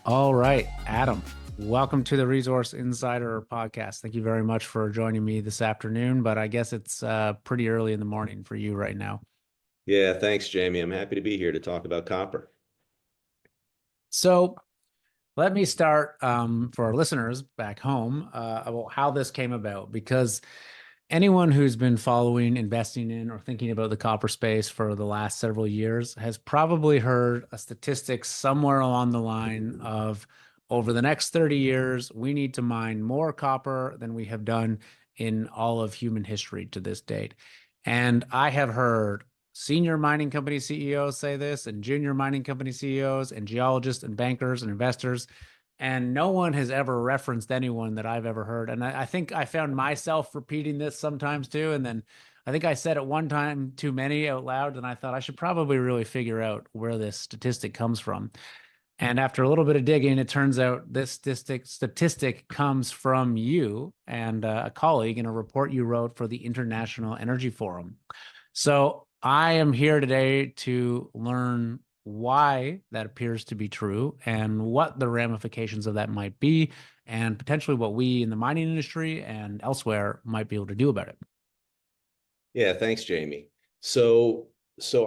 All right, Adam, welcome to the Resource Insider podcast. Thank you very much for joining me this afternoon, but I guess it's pretty early in the morning for you right now. Yeah, thanks, Jamie. I'm happy to be here to talk about copper. So let me start for our listeners back home about how this came about, because anyone who's been following, investing in, or thinking about the copper space for the last several years has probably heard a statistic somewhere along the line of over the next 30 years, we need to mine more copper than we have done in all of human history to this date. And I have heard senior mining company CEOs say this, and junior mining company CEOs, and geologists, and bankers, and investors, and no one has ever referenced anyone that I've ever heard. And I think I found myself repeating this sometimes too. And then I think I said it one time too many out loud, and I thought I should probably really figure out where this statistic comes from. And after a little bit of digging, it turns out this statistic comes from you and a colleague in a report you wrote for the International Energy Forum. So I am here today to learn why that appears to be true and what the ramifications of that might be, and potentially what we in the mining industry and elsewhere might be able to do about it. Yeah, thanks, Jamie. So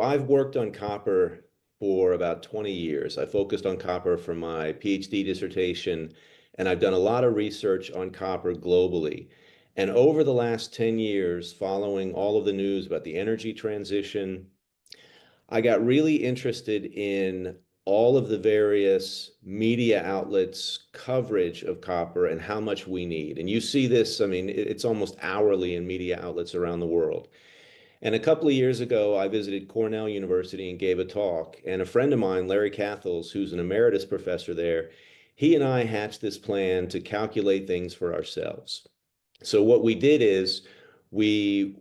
I've worked on copper for about 20 years. I focused on copper for my PhD dissertation, and I've done a lot of research on copper globally. And over the last 10 years, following all of the news about the energy transition, I got really interested in all of the various media outlets' coverage of copper and how much we need. And you see this, I mean, it's almost hourly in media outlets around the world. And a couple of years ago, I visited Cornell University and gave a talk. And a friend of mine, Larry Cathels, who's an emeritus professor there, he and I hatched this plan to calculate things for ourselves. So what we did is we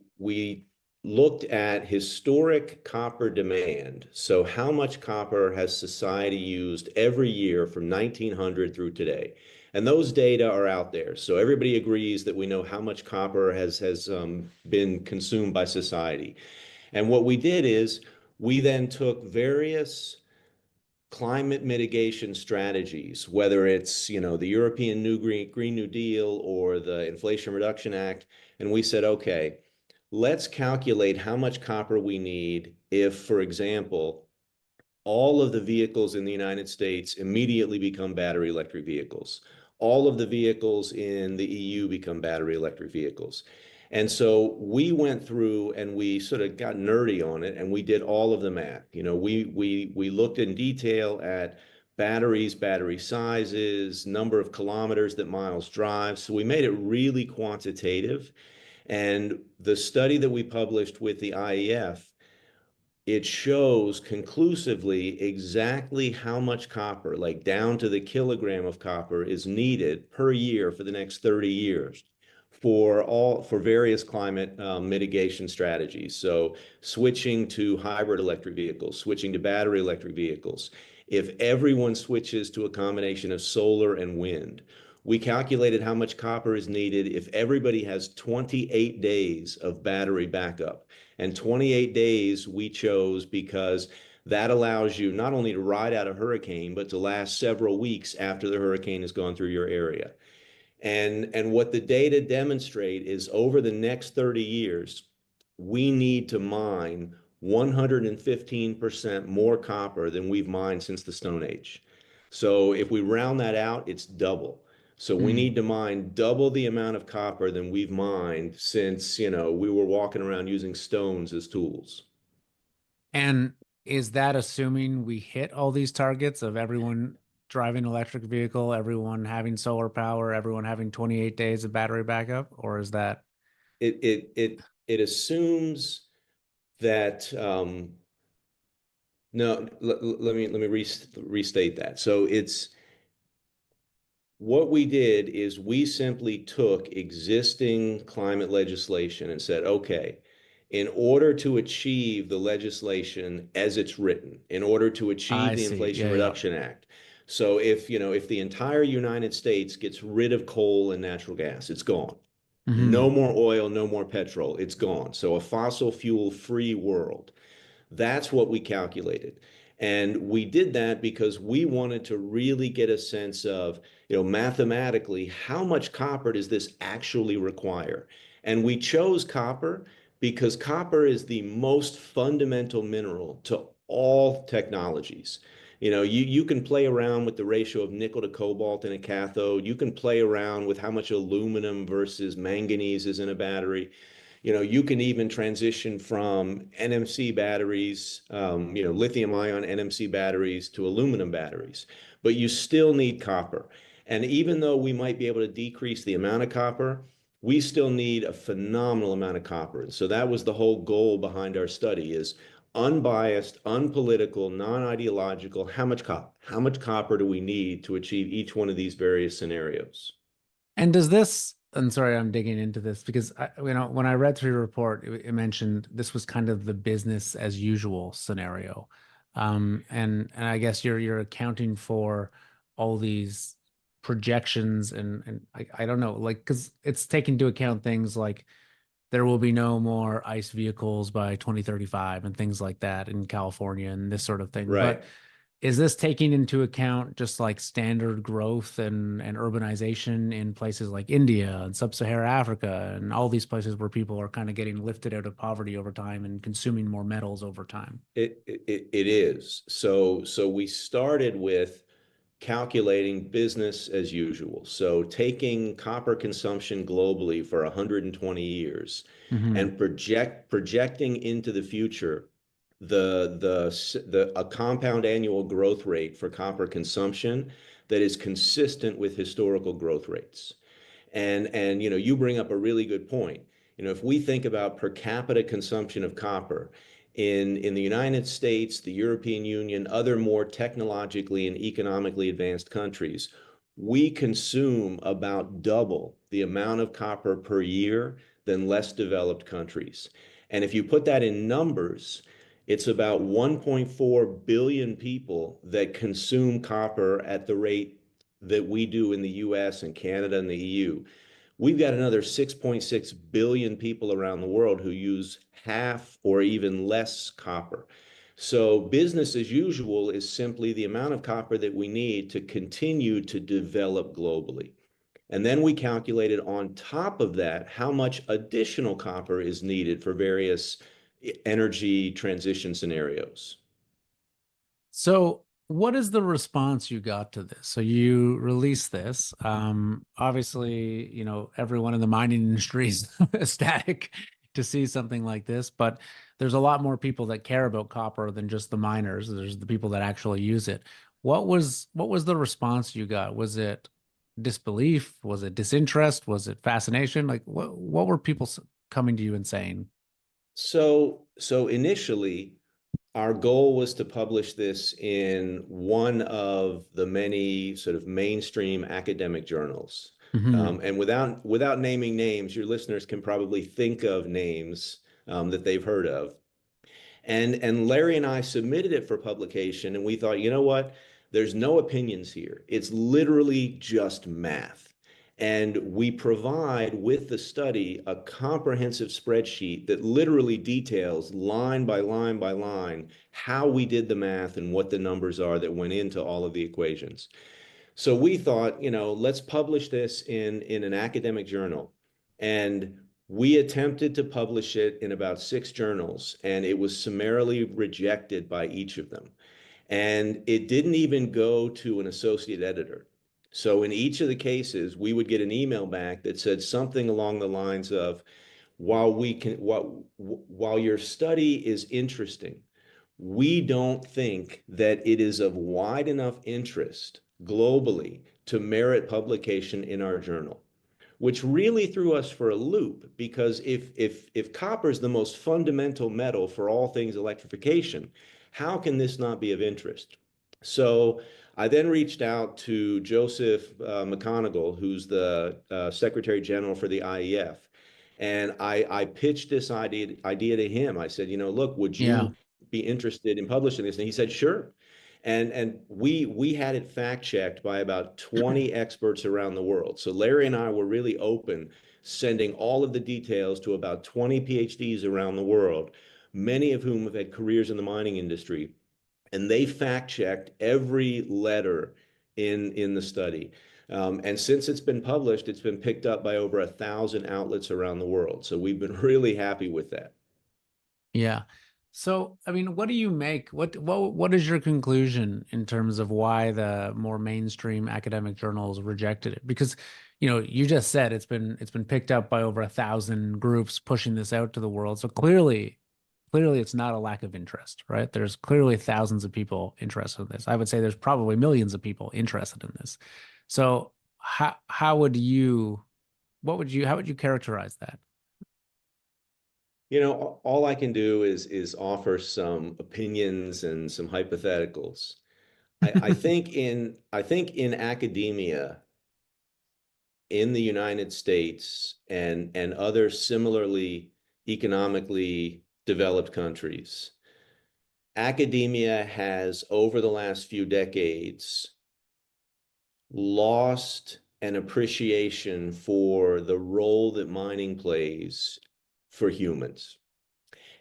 looked at historic copper demand. So how much copper has society used every year from 1900 through today? And those data are out there. So everybody agrees that we know how much copper has been consumed by society. And what we did is we then took various climate mitigation strategies, whether it's, the European New Green New Deal or the Inflation Reduction Act, and we said, okay, let's calculate how much copper we need if, for example, all of the vehicles in the United States immediately become battery electric vehicles. All of the vehicles in the EU become battery electric vehicles. And so we went through and we sort of got nerdy on it and we did all of the math. We looked in detail at batteries, battery sizes, number of kilometers that miles drive. So we made it really quantitative. And the study that we published with the IEF, it shows conclusively exactly how much copper, like down to the kilogram of copper, is needed per year for the next 30 years for various climate mitigation strategies. So switching to hybrid electric vehicles, switching to battery electric vehicles. If everyone switches to a combination of solar and wind, we calculated how much copper is needed if everybody has 28 days of battery backup. And 28 days we chose because that allows you not only to ride out a hurricane, but to last several weeks after the hurricane has gone through your area. And what the data demonstrate is over the next 30 years, we need to mine 115% more copper than we've mined since the Stone Age. So if we round that out, it's double. So we Hmm. need to mine double the amount of copper than we've mined since, we were walking around using stones as tools. And is that assuming we hit all these targets of everyone driving an electric vehicle, everyone having solar power, everyone having 28 days of battery backup, or is that? It assumes that no, let me restate that. So it's what we did is we simply took existing climate legislation and said, okay, in order to achieve the legislation as it's written, in order to achieve I the see. Inflation Yeah, yeah. Reduction Act. So if the entire United States gets rid of coal and natural gas, it's gone. No Hmm. more oil, no more petrol, it's gone. So a fossil fuel free world. That's what we calculated. And we did that because we wanted to really get a sense of, mathematically, how much copper does this actually require? And we chose copper because copper is the most fundamental mineral to all technologies. You can play around with the ratio of nickel to cobalt in a cathode. You can play around with how much aluminum versus manganese is in a battery. You can even transition from NMC batteries, lithium ion NMC batteries to aluminum batteries, but you still need copper. And even though we might be able to decrease the amount of copper, we still need a phenomenal amount of copper. And so that was the whole goal behind our study is unbiased, unpolitical, non-ideological. How much copper do we need to achieve each one of these various scenarios? And does this, and sorry, I'm digging into this because when I read through your report, it mentioned this was kind of the business as usual scenario. And I guess you're accounting for all these projections and I don't know, like, because it's taking into account things like there will be no more ICE vehicles by 2035 and things like that in California and this sort of thing. But Right. is this taking into account just like standard growth and urbanization in places like India and sub-Saharan Africa and all these places where people are kind of getting lifted out of poverty over time and consuming more metals over time? It is. So we started with calculating business as usual. So taking copper consumption globally for 120 years Hmm. and projecting into the future the a compound annual growth rate for copper consumption that is consistent with historical growth rates. And you bring up a really good point. If we think about per capita consumption of copper in the United States, the European Union, other more technologically and economically advanced countries, we consume about double the amount of copper per year than less developed countries. And if you put that in numbers, it's about 1.4 billion people that consume copper at the rate that we do in the US and Canada and the EU. We've got another 6.6 billion people around the world who use half or even less copper. So business as usual is simply the amount of copper that we need to continue to develop globally. And then we calculated on top of that how much additional copper is needed for various energy transition scenarios. So, what is the response you got to this? So you release this. Obviously, everyone in the mining industry is ecstatic to see something like this, but there's a lot more people that care about copper than just the miners. There's the people that actually use it. What was the response you got? Was it disbelief? Was it disinterest? Was it fascination? Like what were people coming to you and saying? So initially, our goal was to publish this in one of the many sort of mainstream academic journals. Hmm. And without naming names, your listeners can probably think of names that they've heard of. And Larry and I submitted it for publication, and we thought, you know what? There's no opinions here. It's literally just math. And we provide with the study a comprehensive spreadsheet that literally details line by line by line how we did the math and what the numbers are that went into all of the equations. So we thought, let's publish this in an academic journal. And we attempted to publish it in about 6 journals, and it was summarily rejected by each of them. And it didn't even go to an associate editor. So in each of the cases, we would get an email back that said something along the lines of, while your study is interesting, we don't think that it is of wide enough interest globally to merit publication in our journal, which really threw us for a loop because if copper is the most fundamental metal for all things electrification, how can this not be of interest? So I then reached out to Joseph McConnell, who's the Secretary General for the IEF, and I pitched this idea to him. I said, look, would Yeah. you be interested in publishing this? And he said, sure. And we had it fact checked by about 20 experts around the world. So Larry and I were really open, sending all of the details to about 20 PhDs around the world, many of whom have had careers in the mining industry. and they fact checked every letter in the study. And since it's been published, it's been picked up by over 1,000 outlets around the world. So we've been really happy with that. Yeah. So, I mean, what do you make? What is your conclusion in terms of why the more mainstream academic journals rejected it? Because, you just said it's been picked up by over 1,000 groups pushing this out to the world. So clearly it's not a lack of interest, right? There's clearly thousands of people interested in this. I would say there's probably millions of people interested in this. So how would you how would you characterize that? All I can do is offer some opinions and some hypotheticals. I think in academia in the United States and other similarly economically developed countries, academia has over the last few decades lost an appreciation for the role that mining plays for humans.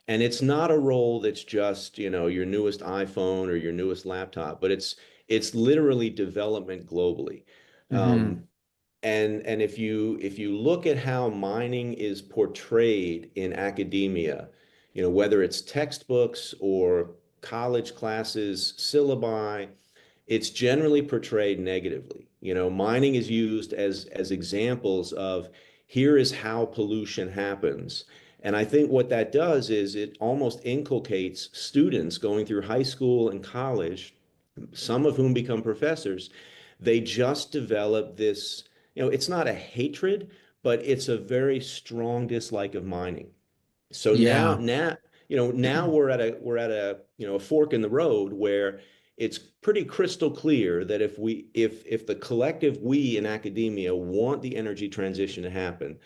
And it's not a role that's just, your newest iPhone or your newest laptop, but it's literally development globally. Hmm. Um, and if you look at how mining is portrayed in academia, whether it's textbooks or college classes, syllabi, it's generally portrayed negatively. Mining is used as examples of here is how pollution happens. And I think what that does is it almost inculcates students going through high school and college, some of whom become professors. They just develop this, it's not a hatred, but it's a very strong dislike of mining. So now, Yeah. now we're at a a fork in the road where it's pretty crystal clear that if the collective we in academia want the energy transition to happen,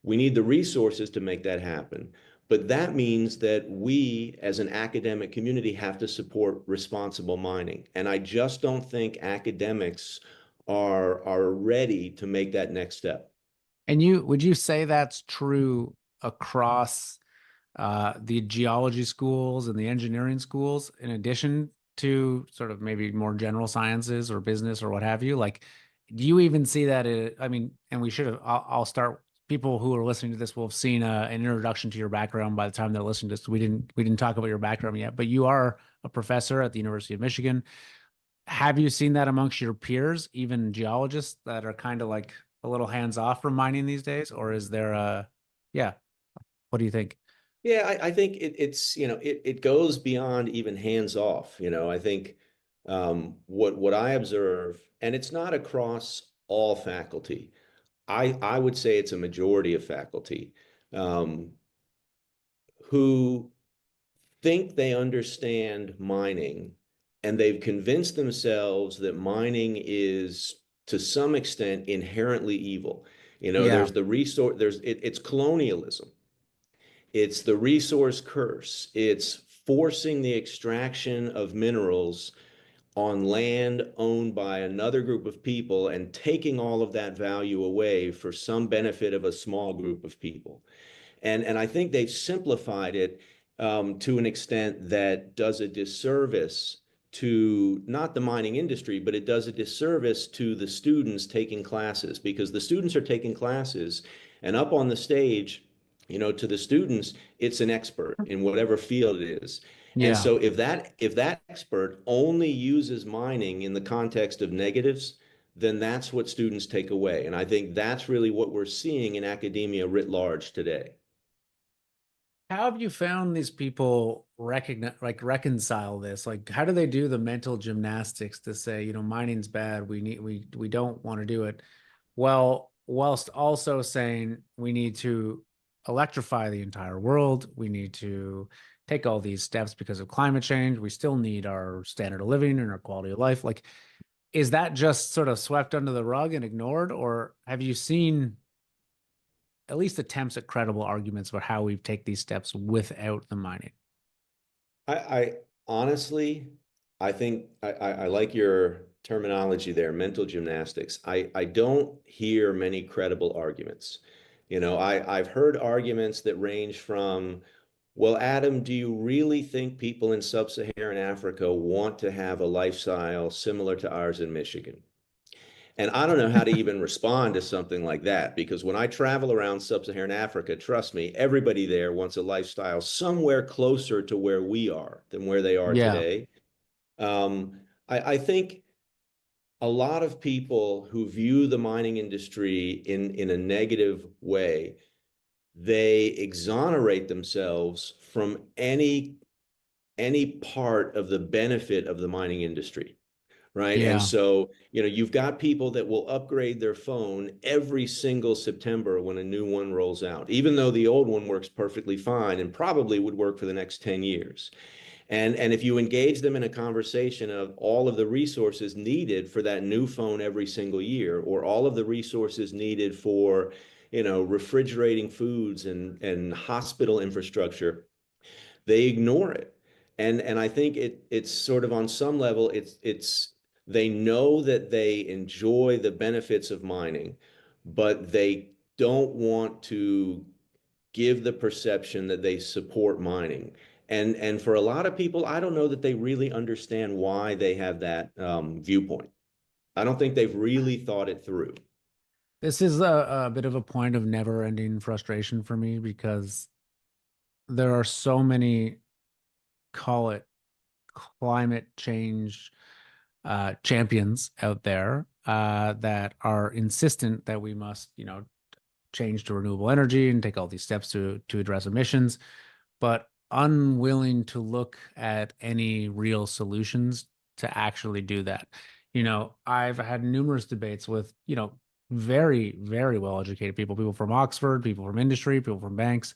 we need the resources to make that happen. But that means that we as an academic community have to support responsible mining. And I just don't think academics are ready to make that next step. And would you say that's true across the geology schools and the engineering schools, in addition to sort of maybe more general sciences or business or what have you? Like, do you even see that? I mean, and we should have, I'll start. People who are listening to this will have seen an introduction to your background by the time they're listening to this. We didn't talk about your background yet, but you are a professor at the University of Michigan. Have you seen that amongst your peers, even geologists that are kind of like a little hands off from mining these days? Or is there yeah, what do you think? Yeah, I think it goes beyond even hands off. I think what I observe, and it's not across all faculty. I would say it's a majority of faculty um, who think they understand mining, and they've convinced themselves that mining is to some extent inherently evil. Yeah. There's the resource, it's colonialism. It's the resource curse. It's forcing the extraction of minerals on land owned by another group of people and taking all of that value away for some benefit of a small group of people. And I think they've simplified it to an extent that does a disservice to not the mining industry, but it does a disservice to the students taking classes, because the students are taking classes, and up on the stage, to the students, it's an expert in whatever field it is. And Yeah. so if that expert only uses mining in the context of negatives, then that's what students take away. And I think that's really what we're seeing in academia writ large today. How have you found these people reconcile this? Like, how do they do the mental gymnastics to say, mining's bad, we don't want to do it, well, whilst also saying we need to electrify the entire world, we need to take all these steps because of climate change, we still need our standard of living and our quality of life. Like, is that just sort of swept under the rug and ignored, or have you seen at least attempts at credible arguments about how we take these steps without the mining? I honestly, I think I like your terminology there, mental gymnastics. I don't hear many credible arguments. I've heard arguments that range from, Well, Adam, do you really think people in sub-Saharan Africa want to have a lifestyle similar to ours in Michigan? And I don't know how to even respond to something like that because when I travel around sub-Saharan Africa, trust me, everybody there wants a lifestyle somewhere closer to where we are than where they are Yeah, today. I think a lot of people who view the mining industry in a negative way, they exonerate themselves from any part of the benefit of the mining industry, right? And yeah. so, you've got people that will upgrade their phone every single September when a new one rolls out, even though the old one works perfectly fine and probably would work for the next 10 years. And if you engage them in a conversation of all of the resources needed for that new phone every single year, or all of the resources needed for, refrigerating foods and hospital infrastructure, they ignore it. And I think it's sort of on some level, it's they know that they enjoy the benefits of mining, but they don't want to give the perception that they support mining. And for a lot of people, I don't know that they really understand why they have that viewpoint. I don't think they've really thought it through. This is a bit of a point of never-ending frustration for me because there are so many, call it climate change champions out there that are insistent that we must, change to renewable energy and take all these steps to address emissions, but unwilling to look at any real solutions to actually do that. I've had numerous debates with, very, very well educated people, people from Oxford, people from industry, people from banks,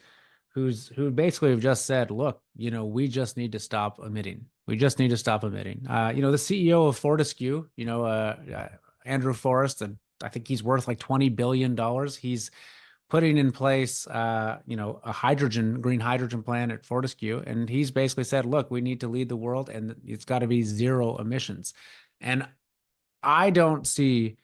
who basically have just said, look, we just need to stop emitting. We just need to stop emitting. The CEO of Fortescue, Andrew Forrest, and I think he's worth like $20 billion. He's putting in place, a green hydrogen plant at Fortescue. And he's basically said, look, we need to lead the world and it's got to be zero emissions. And I don't see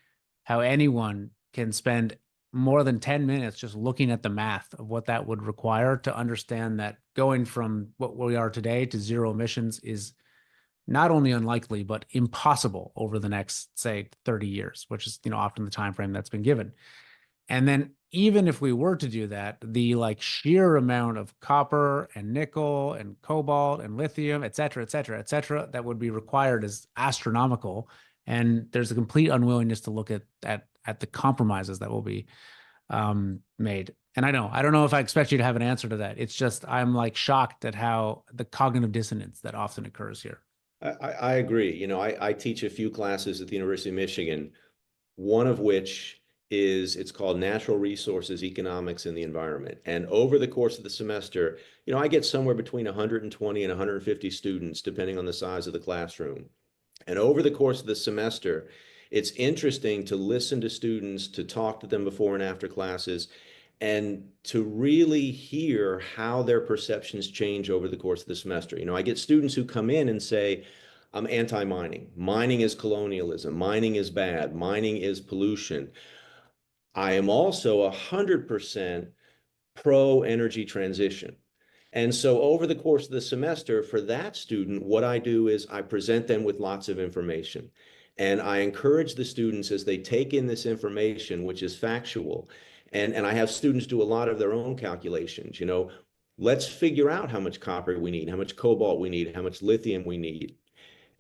how anyone can spend more than 10 minutes just looking at the math of what that would require to understand that going from what we are today to zero emissions is not only unlikely, but impossible over the next, say, 30 years, which is, often the time frame that's been given. And then even if we were to do that, the like sheer amount of copper and nickel and cobalt and lithium, et cetera, et cetera, et cetera, that would be required is astronomical. And there's a complete unwillingness to look at the compromises that will be made. And I don't know if I expect you to have an answer to that. It's just I'm like shocked at how the cognitive dissonance that often occurs here. I agree. I teach a few classes at the University of Michigan, one of which is it's called Natural Resources, Economics, and the Environment. And over the course of the semester, I get somewhere between 120 and 150 students, depending on the size of the classroom. And over the course of the semester, it's interesting to listen to students, to talk to them before and after classes, and to really hear how their perceptions change over the course of the semester. I get students who come in and say, I'm anti-mining. Mining is colonialism. Mining is bad. Mining is pollution. I am also 100% pro energy transition. And so over the course of the semester, for that student, what I do is I present them with lots of information. And I encourage the students as they take in this information, which is factual, and I have students do a lot of their own calculations. Let's figure out how much copper we need, how much cobalt we need, how much lithium we need.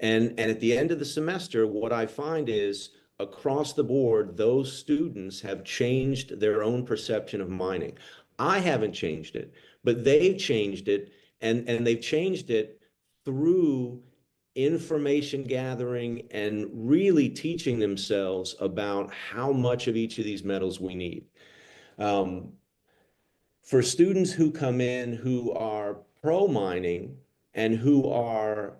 And at the end of the semester, what I find is across the board, those students have changed their own perception of mining. I haven't changed it, but they've changed it, and they've changed it through information gathering and really teaching themselves about how much of each of these metals we need. Um, for students who come in who are pro mining and who are,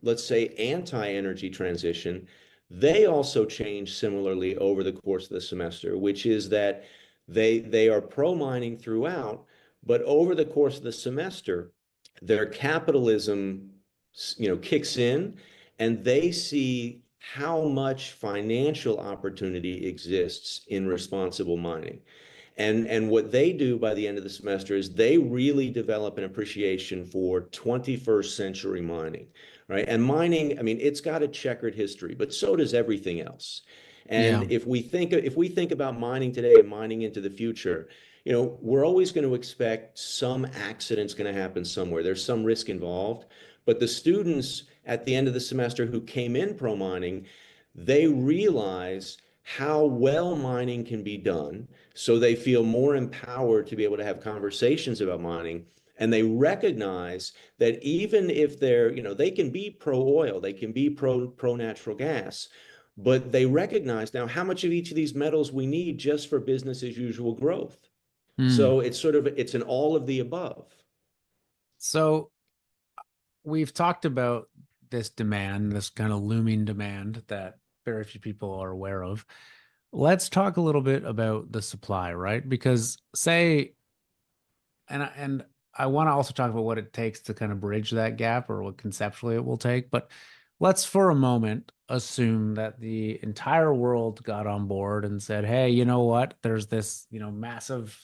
let's say, anti-energy transition, they also change similarly over the course of the semester, which is that they are pro mining throughout, but over the course of the semester, their capitalism, kicks in, and they see how much financial opportunity exists in responsible mining. And what they do by the end of the semester is they really develop an appreciation for 21st century mining, right? And mining, I mean, it's got a checkered history, but so does everything else. Yeah. And if we think about mining today and mining into the future, we're always going to expect some accident's going to happen somewhere. There's some risk involved, but the students at the end of the semester who came in pro mining, they realize how well mining can be done. So they feel more empowered to be able to have conversations about mining. And they recognize that even if they can be pro oil, they can be pro natural gas, but they recognize now how much of each of these metals we need just for business as usual growth. Hmm. So it's an all of the above. So we've talked about this demand, this kind of looming demand that very few people are aware of. Let's talk a little bit about the supply, right? Because say, and I want to also talk about what it takes to kind of bridge that gap or what conceptually it will take. But let's for a moment assume that the entire world got on board and said, hey, you know what? There's this, massive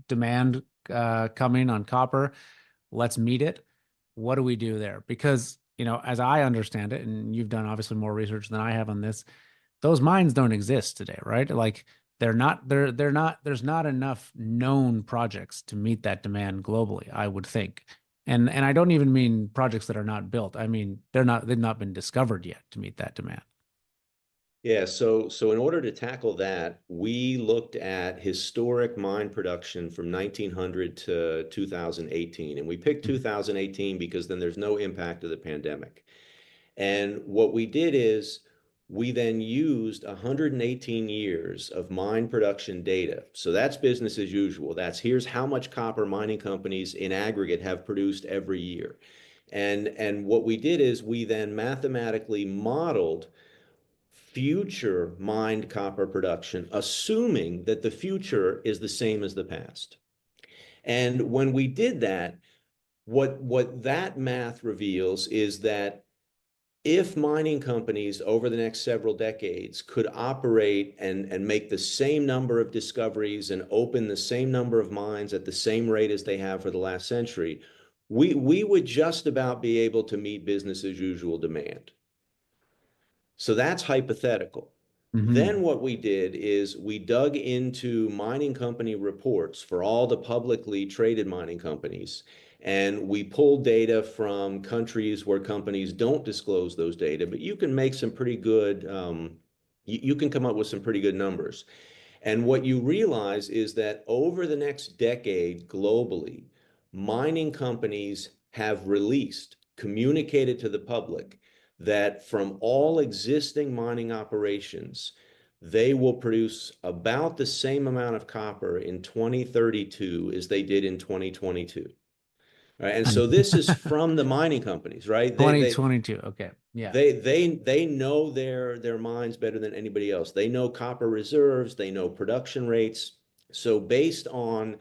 demand coming on copper. Let's meet it. What do we do there? Because, as I understand it, and you've done obviously more research than I have on this, those mines don't exist today, right? Like they're not there's not enough known projects to meet that demand globally, I would think. And I don't even mean projects that are not built. I mean they've not been discovered yet to meet that demand. Yeah, so in order to tackle that, we looked at historic mine production from 1900 to 2018, and we picked 2018 because then there's no impact of the pandemic. And what we did is we then used 118 years of mine production data. So that's business as usual. That's here's how much copper mining companies in aggregate have produced every year. And what we did is we then mathematically modeled future mined copper production, assuming that the future is the same as the past. And when we did that, what that math reveals is that if mining companies over the next several decades could operate and make the same number of discoveries and open the same number of mines at the same rate as they have for the last century, we would just about be able to meet business as usual demand. So that's hypothetical. Then Hmm. what we did is we dug into mining company reports for all the publicly traded mining companies, and we pulled data from countries where companies don't disclose those data, but you can make some pretty good, you can come up with some pretty good numbers. And what you realize is that over the next decade globally, mining companies have released, communicated to the public that from all existing mining operations, they will produce about the same amount of copper in 2032 as they did in 2022. Right? And so this is from the mining companies, right? They they 2022. Okay. Yeah. they they know their mines better than anybody else. They know copper reserves, they know production rates. So based on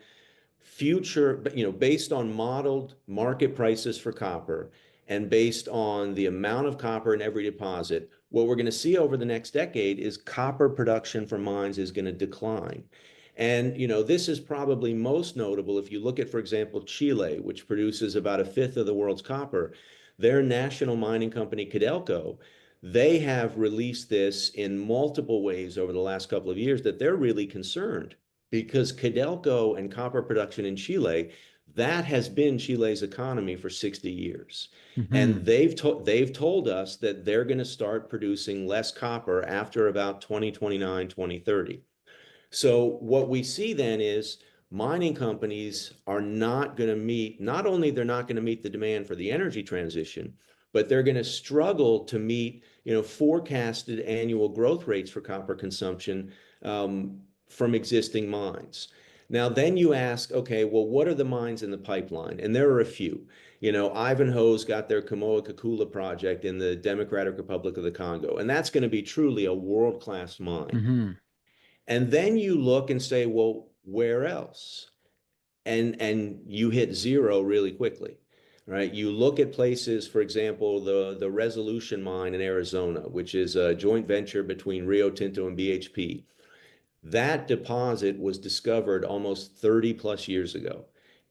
modeled market prices for copper and based on the amount of copper in every deposit, what we're going to see over the next decade is copper production from mines is going to decline. And this is probably most notable if you look at, for example, Chile, which produces about a fifth of the world's copper. Their national mining company, Codelco, they have released this in multiple ways over the last couple of years that they're really concerned because Codelco and copper production in Chile, that has been Chile's economy for 60 years. And Hmm. they've told us that they're going to start producing less copper after about 2029, 2030. So what we see then is mining companies are not going to meet, not only they're not going to meet the demand for the energy transition, but they're going to struggle to meet, forecasted annual growth rates for copper consumption from existing mines. Now, then you ask, okay, well, what are the mines in the pipeline? And there are a few. Ivanhoe's got their Kamoa-Kakula project in the Democratic Republic of the Congo, and that's going to be truly a world-class mine. Hmm. And then you look and say, well, where else? And you hit zero really quickly, right? You look at places, for example, the Resolution mine in Arizona, which is a joint venture between Rio Tinto and BHP. That deposit was discovered almost 30 plus years ago,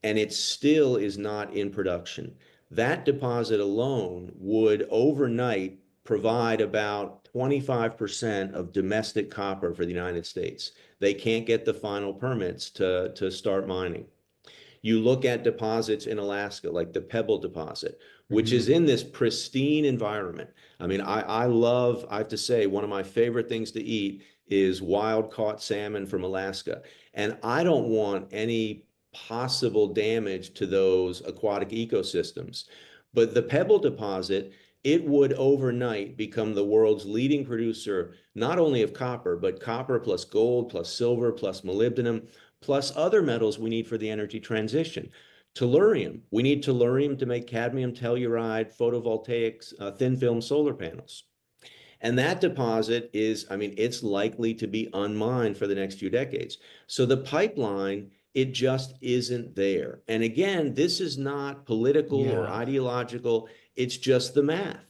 and it still is not in production. That deposit alone would overnight provide about 25% of domestic copper for the United States. They can't get the final permits to start mining. You look at deposits in Alaska, like the Pebble deposit, which is Hmm. in this pristine environment. I mean, I love, I have to say, one of my favorite things to eat is wild caught salmon from Alaska. And I don't want any possible damage to those aquatic ecosystems. But the Pebble deposit, it would overnight become the world's leading producer, not only of copper, but copper plus gold plus silver plus molybdenum plus other metals we need for the energy transition. Tellurium, we need tellurium to make cadmium telluride photovoltaics, thin film solar panels. And that deposit is, I mean, it's likely to be unmined for the next few decades. So the pipeline, it just isn't there. And again, this is not political or Yeah. ideological, it's just the math.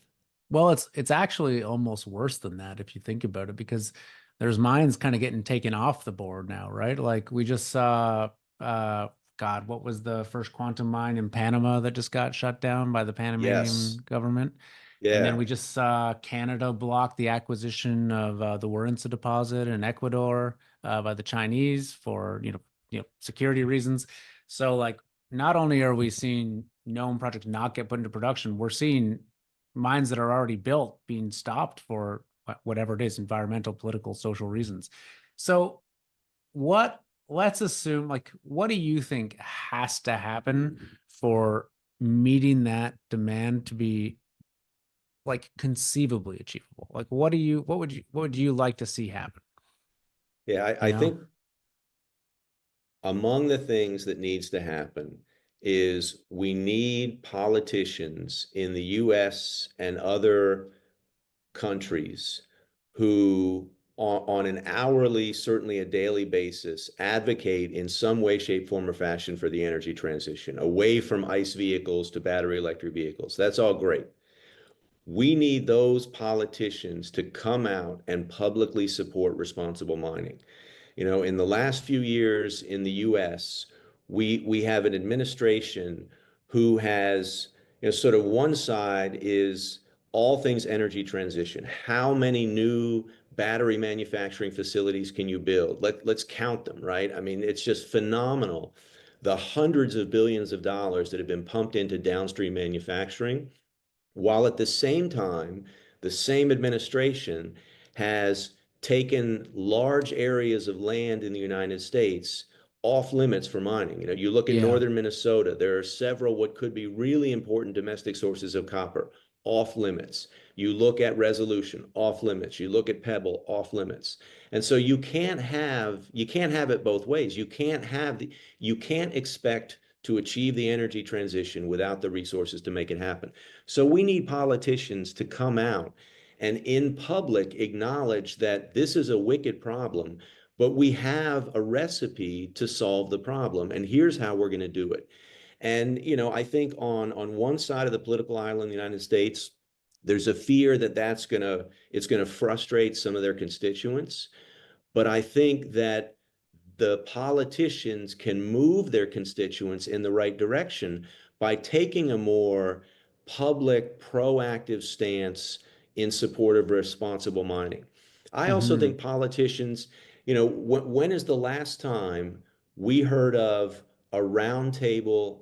Well, it's actually almost worse than that if you think about it, because there's mines kind of getting taken off the board now, right? Like we just saw, God, what was the first quantum mine in Panama that just got shut down by the Yes. Panamanian government? And then Yeah. we just saw Canada block the acquisition of the Warintza deposit in Ecuador by the Chinese for, security reasons. So like, not only are we seeing known projects not get put into production, we're seeing mines that are already built being stopped for whatever it is, environmental, political, social reasons. So what let's assume, like, what do you think has to happen for meeting that demand to be like conceivably achievable? Like what would you like to see happen? Yeah, You I know? think among the things that needs to happen is we need politicians in the US and other countries who on an hourly, certainly a daily basis, advocate in some way, shape, form, or fashion for the energy transition, away from ICE vehicles to battery electric vehicles. That's all great. We need those politicians to come out and publicly support responsible mining. You know, in the last few years in the US, we have an administration who has, sort of one side is all things energy transition. How many new battery manufacturing facilities can you build? Let's count them, right? I mean, it's just phenomenal. The hundreds of billions of dollars that have been pumped into downstream manufacturing, while at the same time, the same administration has taken large areas of land in the United States off limits for mining. You know, you look in Yeah. northern Minnesota, there are several what could be really important domestic sources of copper off limits. You look at Resolution off limits. You look at Pebble off limits. And so you can't have it both ways. You can't expect to achieve the energy transition without the resources to make it happen. So we need politicians to come out and in public acknowledge that this is a wicked problem, but we have a recipe to solve the problem. And here's how we're going to do it. And, I think on one side of the political aisle in the United States, there's a fear that it's going to frustrate some of their constituents. But I think that the politicians can move their constituents in the right direction by taking a more public, proactive stance in support of responsible mining. I also Hmm. think politicians, when is the last time we heard of a roundtable,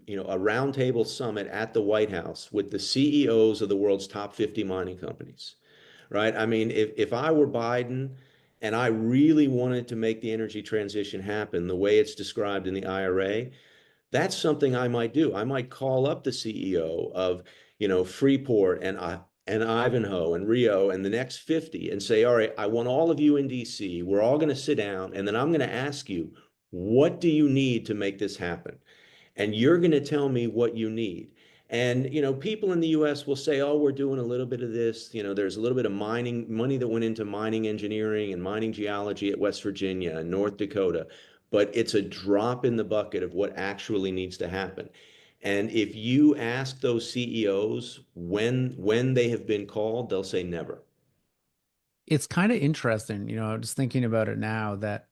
a roundtable summit at the White House with the CEOs of the world's top 50 mining companies? Right? I mean, if I were Biden and I really wanted to make the energy transition happen the way it's described in the IRA, that's something I might do. I might call up the CEO of, Freeport and Ivanhoe and Rio and the next 50 and say, all right, I want all of you in DC. We're all going to sit down and then I'm going to ask you, what do you need to make this happen? And you're going to tell me what you need. And, people in the US will say, oh, we're doing a little bit of this. There's a little bit of mining money that went into mining engineering and mining geology at West Virginia and North Dakota, but it's a drop in the bucket of what actually needs to happen. And if you ask those CEOs when they have been called, they'll say never. it's kind of interesting, just thinking about it now that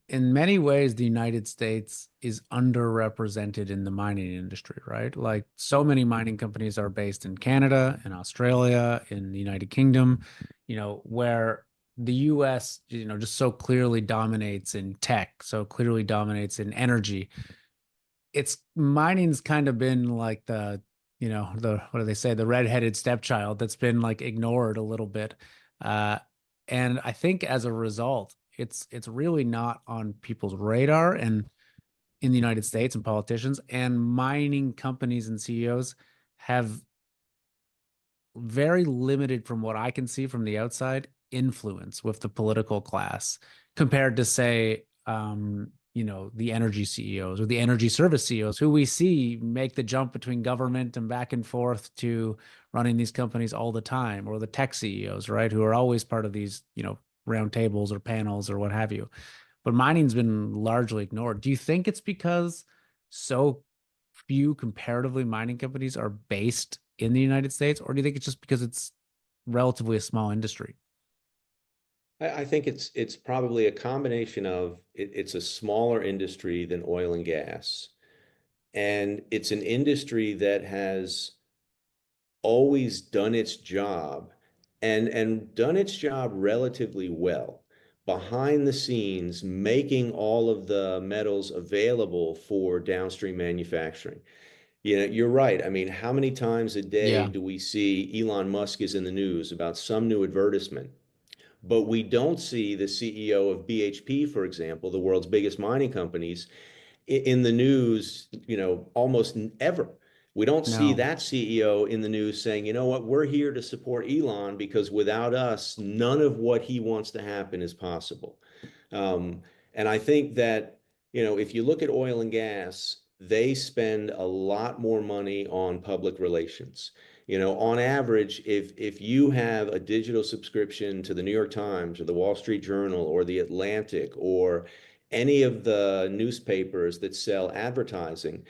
in many ways, the United States is underrepresented in the mining industry, right? Like so many mining companies are based in Canada, in Australia, in the United Kingdom, where the US, just so clearly dominates in tech, so clearly dominates in energy. It's mining's kind of been like the what do they say, the redheaded stepchild that's been like ignored a little bit. Uh, and I think as a result, it's really not on people's radar and in the United States and politicians and mining companies and CEOs have very limited from what I can see from the outside influence with the political class compared to say the energy CEOs or the energy service CEOs who we see make the jump between government and back and forth to running these companies all the time, or the tech CEOs, right, who are always part of these, round tables or panels or what have you. But mining's been largely ignored. Do you think it's because so few comparatively mining companies are based in the United States, or do you think it's just because it's relatively a small industry? I think it's probably a combination of it's a smaller industry than oil and gas, and it's an industry that has always done its job and done its job relatively well behind the scenes, making all of the metals available for downstream manufacturing. You're right. I mean, how many times a day Yeah. do we see Elon Musk is in the news about some new advertisement? But we don't see the CEO of BHP, for example, the world's biggest mining companies, in the news, almost ever. We don't see No. that CEO in the news saying, you know what, we're here to support Elon because without us, none of what he wants to happen is possible. Um, and I think that, if you look at oil and gas, they spend a lot more money on public relations. On average, if you have a digital subscription to the New York Times or the Wall Street Journal or the Atlantic or any of the newspapers that sell advertising,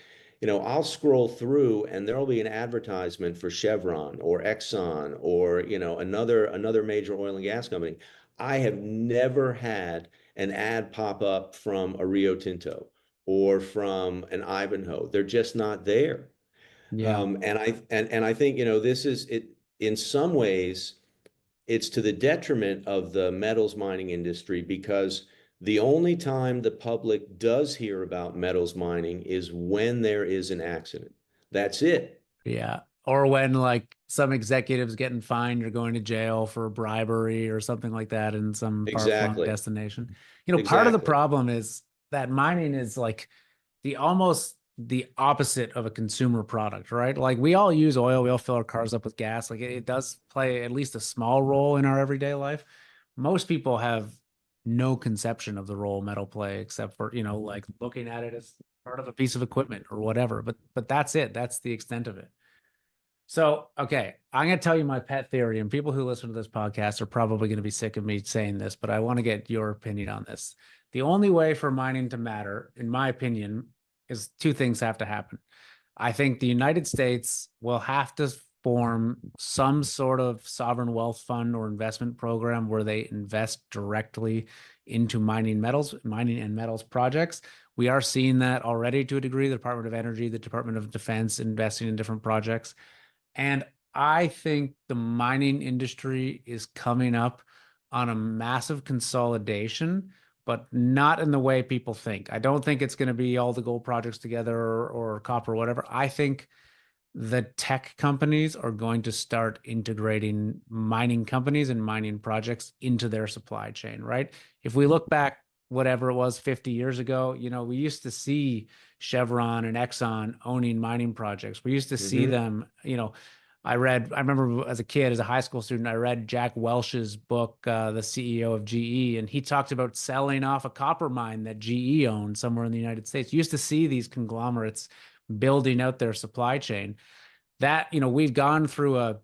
I'll scroll through and there'll be an advertisement for Chevron or Exxon or, another major oil and gas company. I have never had an ad pop up from a Rio Tinto or from an Ivanhoe. They're just not there. Yeah. And I think, this is it in some ways it's to the detriment of the metals mining industry because the only time the public does hear about metals mining is when there is an accident. That's it. Yeah. Or when like some executives getting fined or going to jail for bribery or something like that in some far-flung Exactly. destination. Part of the Exactly. problem is that mining is like almost the opposite of a consumer product, right? Like we all use oil, we all fill our cars up with gas. Like it does play at least a small role in our everyday life. Most people have no conception of the role metal play except for, like looking at it as part of a piece of equipment or whatever. But that's it. That's the extent of it. So, okay, I'm going to tell you my pet theory, and people who listen to this podcast are probably going to be sick of me saying this, but I want to get your opinion on this. The only way for mining to matter, in my opinion, is two things have to happen. I think the United States will have to form some sort of sovereign wealth fund or investment program where they invest directly into mining and metals projects. We are seeing that already to a degree. The Department of Energy, the Department of Defense investing in different projects. And I think the mining industry is coming up on a massive consolidation, but not in the way people think. I don't think it's going to be all the gold projects together or copper or whatever. I think the tech companies are going to start integrating mining companies and mining projects into their supply chain, right? If we look back, whatever it was 50 years ago, we used to see Chevron and Exxon owning mining projects. We used to see Hmm. them, I remember as a kid, as a high school student, I read Jack Welch's book, The CEO of GE, and he talked about selling off a copper mine that GE owned somewhere in the United States. You used to see these conglomerates building out their supply chain. That, we've gone through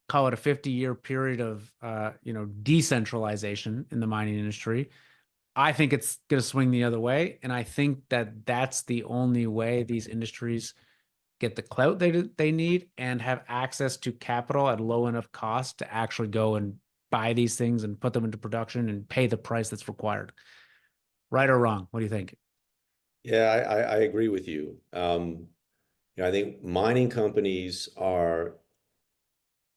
call it a 50-year period of, decentralization in the mining industry. I think it's going to swing the other way. And I think that that's the only way these industries get the clout they need and have access to capital at low enough cost to actually go and buy these things and put them into production and pay the price that's required. Right or wrong? What do you think? Yeah, I agree with you. I think mining companies are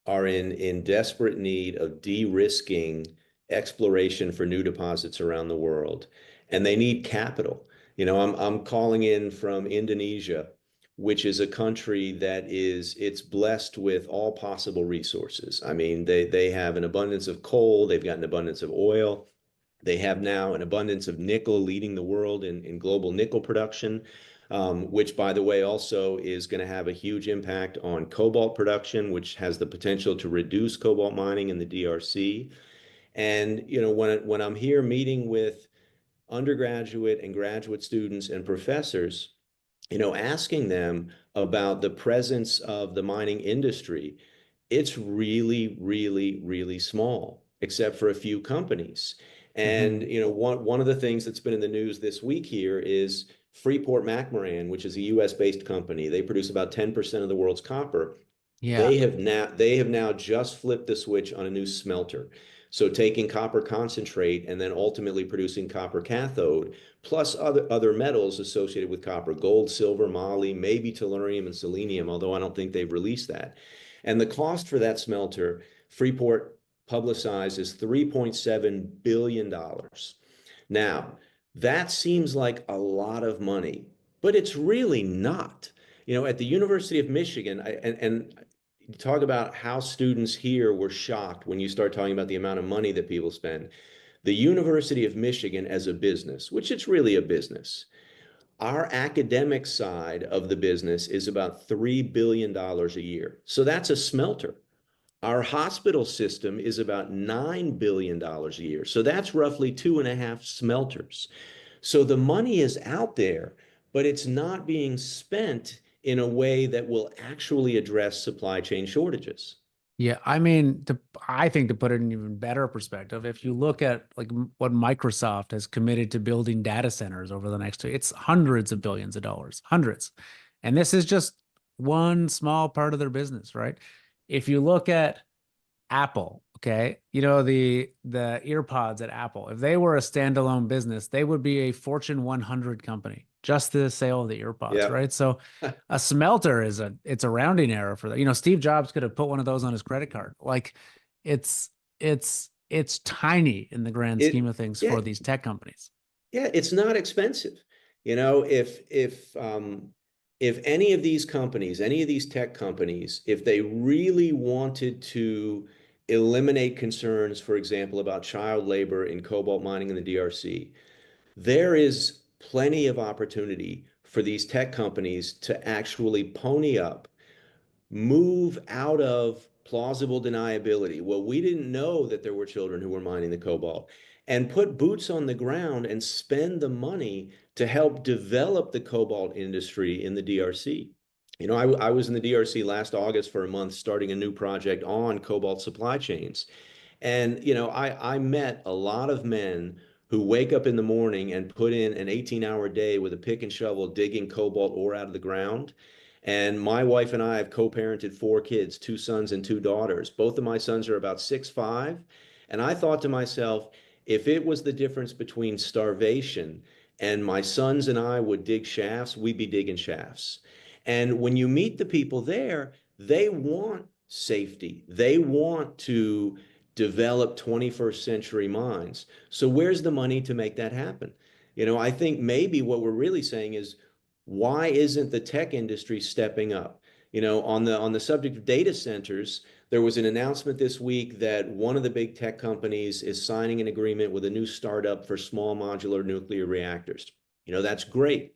in desperate need of de-risking exploration for new deposits around the world, and they need capital. I'm calling in from Indonesia, which is a country that it's blessed with all possible resources. I mean, they have an abundance of coal, they've got an abundance of oil. They have now an abundance of nickel, leading the world in global nickel production, which, by the way, also is going to have a huge impact on cobalt production, which has the potential to reduce cobalt mining in the DRC. And when I'm here meeting with undergraduate and graduate students and professors, asking them about the presence of the mining industry, it's really, really, really small, except for a few companies. And Hmm. one of the things that's been in the news this week here is Freeport-McMoRan, which is a U.S. based company. They produce about 10% of the world's copper. Yeah. They have now just flipped the switch on a new smelter. So taking copper concentrate and then ultimately producing copper cathode, plus other metals associated with copper, gold, silver, moly, maybe tellurium and selenium, although I don't think they've released that. And the cost for that smelter, Freeport publicized, is $3.7 billion. Now, that seems like a lot of money, but it's really not. At the University of Michigan, and you talk about how students here were shocked when you start talking about the amount of money that people spend. The University of Michigan as a business, which it's really a business, our academic side of the business is about $3 billion a year. So that's a smelter. Our hospital system is about $9 billion a year. So that's roughly two and a half smelters. So the money is out there, but it's not being spent in a way that will actually address supply chain shortages. Yeah, I mean, I think to put it in even better perspective, if you look at like what Microsoft has committed to building data centers over the next two, it's hundreds of billions of dollars, hundreds. And this is just one small part of their business, right? If you look at Apple, okay, the earpods at Apple, if they were a standalone business, they would be a Fortune 100 company, just the sale of the earpods, Yeah. right? So a smelter it's a rounding error for that. Steve Jobs could have put one of those on his credit card. Like it's tiny in the grand scheme It, of things yeah, for these tech companies. yeah, it's not expensive. If any of these companies, any of these tech companies, if they really wanted to eliminate concerns, for example, about child labor in cobalt mining in the DRC, there is plenty of opportunity for these tech companies to actually pony up, move out of plausible deniability. Well, we didn't know that there were children who were mining the cobalt, and put boots on the ground and spend the money to help develop the cobalt industry in the DRC. I was in the DRC last August for a month starting a new project on cobalt supply chains. And, I met a lot of men who wake up in the morning and put in an 18-hour day with a pick and shovel digging cobalt ore out of the ground. And my wife and I have co-parented four kids, two sons and two daughters. Both of my sons are about 6'5". And I thought to myself, if it was the difference between starvation and my sons and I would dig shafts, we'd be digging shafts. And when you meet the people there, they want safety. They want to develop 21st century minds. So where's the money to make that happen? I think maybe what we're really saying is, why isn't the tech industry stepping up? On the subject of data centers, there was an announcement this week that one of the big tech companies is signing an agreement with a new startup for small modular nuclear reactors. That's great.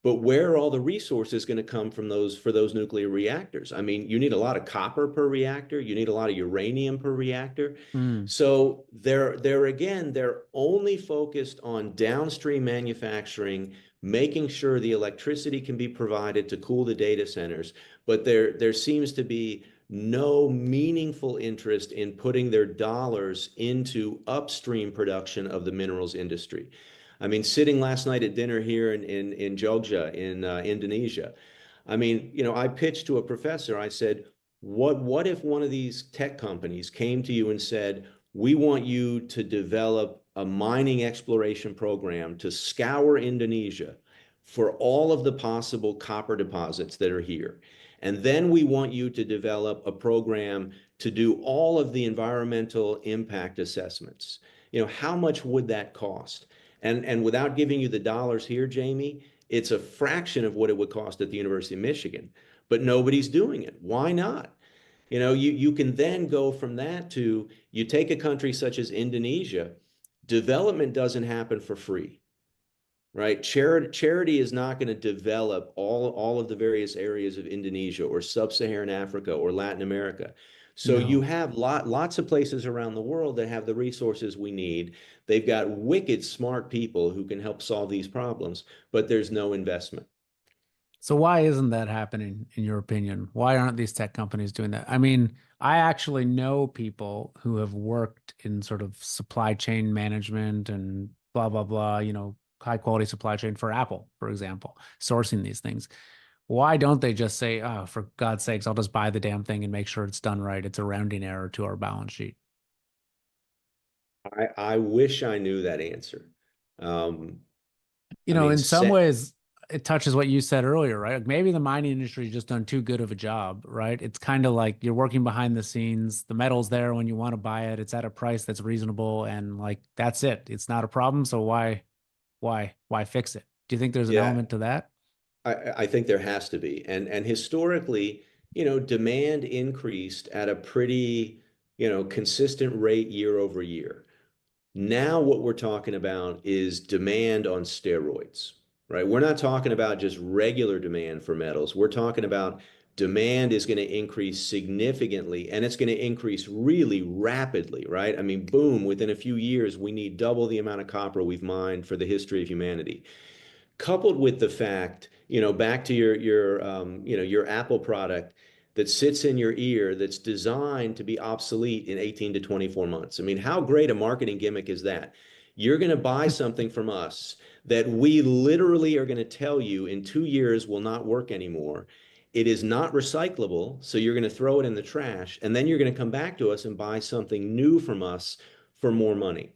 But where are all the resources going to come from for those nuclear reactors? I mean, you need a lot of copper per reactor, you need a lot of uranium per reactor. Mm. So they're again, they're only focused on downstream manufacturing, making sure the electricity can be provided to cool the data centers. But there seems to be no meaningful interest in putting their dollars into upstream production of the minerals industry. I mean, sitting last night at dinner here in Jogja in Indonesia, I mean, I pitched to a professor. I said, what if one of these tech companies came to you and said, we want you to develop a mining exploration program to scour Indonesia for all of the possible copper deposits that are here. And then we want you to develop a program to do all of the environmental impact assessments. How much would that cost? And without giving you the dollars here, Jamie, it's a fraction of what it would cost at the University of Michigan, but nobody's doing it. Why not? You can then go from that to you take a country such as Indonesia, development doesn't happen for free, right? Charity is not going to develop all of the various areas of Indonesia or sub-Saharan Africa or Latin America. So you No. have lots of places around the world that have the resources we need. They've got wicked smart people who can help solve these problems, but there's no investment. So why isn't that happening in your opinion? Why aren't these tech companies doing that? I mean, I actually know people who have worked in sort of supply chain management and blah blah blah, high quality supply chain for Apple, for example, sourcing these things. Why don't they just say, "Oh, for God's sakes, I'll just buy the damn thing and make sure it's done right. It's a rounding error to our balance sheet." I wish I knew that answer. Um, You I know, mean, in some set, ways, it touches what you said earlier, right? Like maybe the mining industry has just done too good of a job, right? It's kind of like you're working behind the scenes. The metal's there when you want to buy it. It's at a price that's reasonable, and like that's it. It's not a problem. So why fix it? Do you think there's an yeah, element to that? I think there has to be. And historically, demand increased at a pretty, consistent rate year over year. Now, what we're talking about is demand on steroids, right? We're not talking about just regular demand for metals. We're talking about demand is going to increase significantly and it's going to increase really rapidly, right? I mean, boom, within a few years, we need double the amount of copper we've mined for the history of humanity, coupled with the fact, back to your Apple product that sits in your ear that's designed to be obsolete in 18 to 24 months. I mean, how great a marketing gimmick is that? You're going to buy something from us that we literally are going to tell you in 2 years will not work anymore. It is not recyclable, so you're going to throw it in the trash, and then you're going to come back to us and buy something new from us for more money.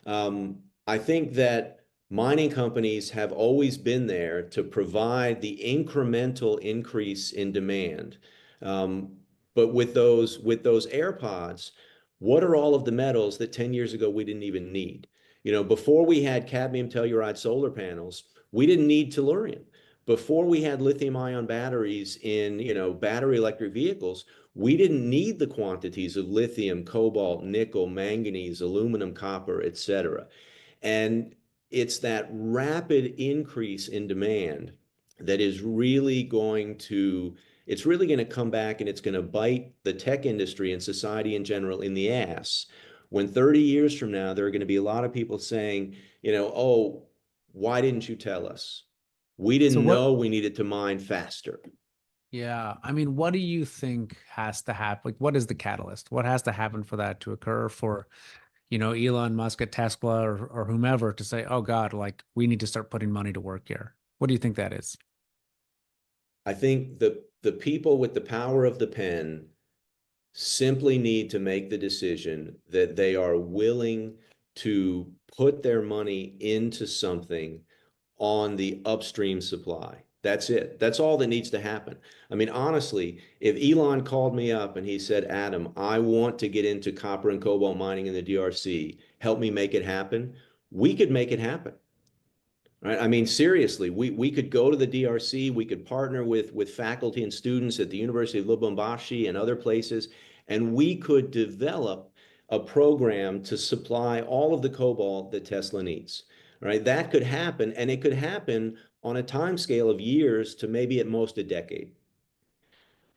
I think that mining companies have always been there to provide the incremental increase in demand. Um, but with those AirPods, what are all of the metals that 10 years ago we didn't even need? Before we had cadmium telluride solar panels, we didn't need tellurium. Before we had lithium ion batteries in, battery electric vehicles, we didn't need the quantities of lithium, cobalt, nickel, manganese, aluminum, copper, etc. And it's that rapid increase in demand that is really going to come back and it's going to bite the tech industry and society in general in the ass. When 30 years from now, there are going to be a lot of people saying, oh, why didn't you tell us? We So didn't what? know we needed to mine faster. Yeah, I mean, what do you think has to happen? Like, what is the catalyst? What has to happen for that to occur for Elon Musk at Tesla or whomever to say, oh God, like we need to start putting money to work here. What do you think that is? I think the people with the power of the pen simply need to make the decision that they are willing to put their money into something on the upstream supply. That's it. That's all that needs to happen. I mean, honestly, if Elon called me up and he said, Adam, I want to get into copper and cobalt mining in the DRC, help me make it happen, we could make it happen. Right? I mean, seriously, we could go to the DRC, we could partner with faculty and students at the University of Lubumbashi and other places, and we could develop a program to supply all of the cobalt that Tesla needs. Right? That could happen, and it could happen on a time scale of years to maybe at most a decade.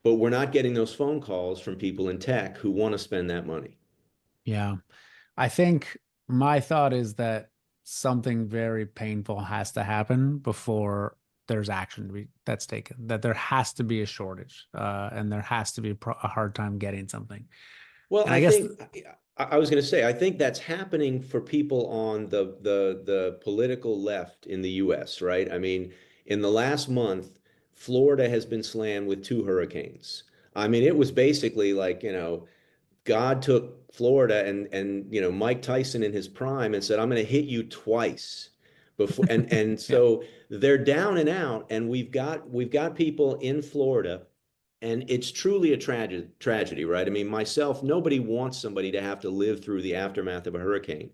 But we're not getting those phone calls from people in tech who want to spend that money. Yeah. I think my thought is that something very painful has to happen before there's action that's taken, that there has to be a shortage, and there has to be a hard time getting something. Well, And I guess, I was going to say I think that's happening for people on the political left in the U.S., right? I mean, in the last month, Florida has been slammed with two hurricanes. I mean, it was basically like, God took Florida and Mike Tyson in his prime and said, I'm going to hit you twice before and Yeah. so they're down and out, and we've got people in Florida, and it's truly a tragedy, right? I mean, myself, nobody wants somebody to have to live through the aftermath of a hurricane.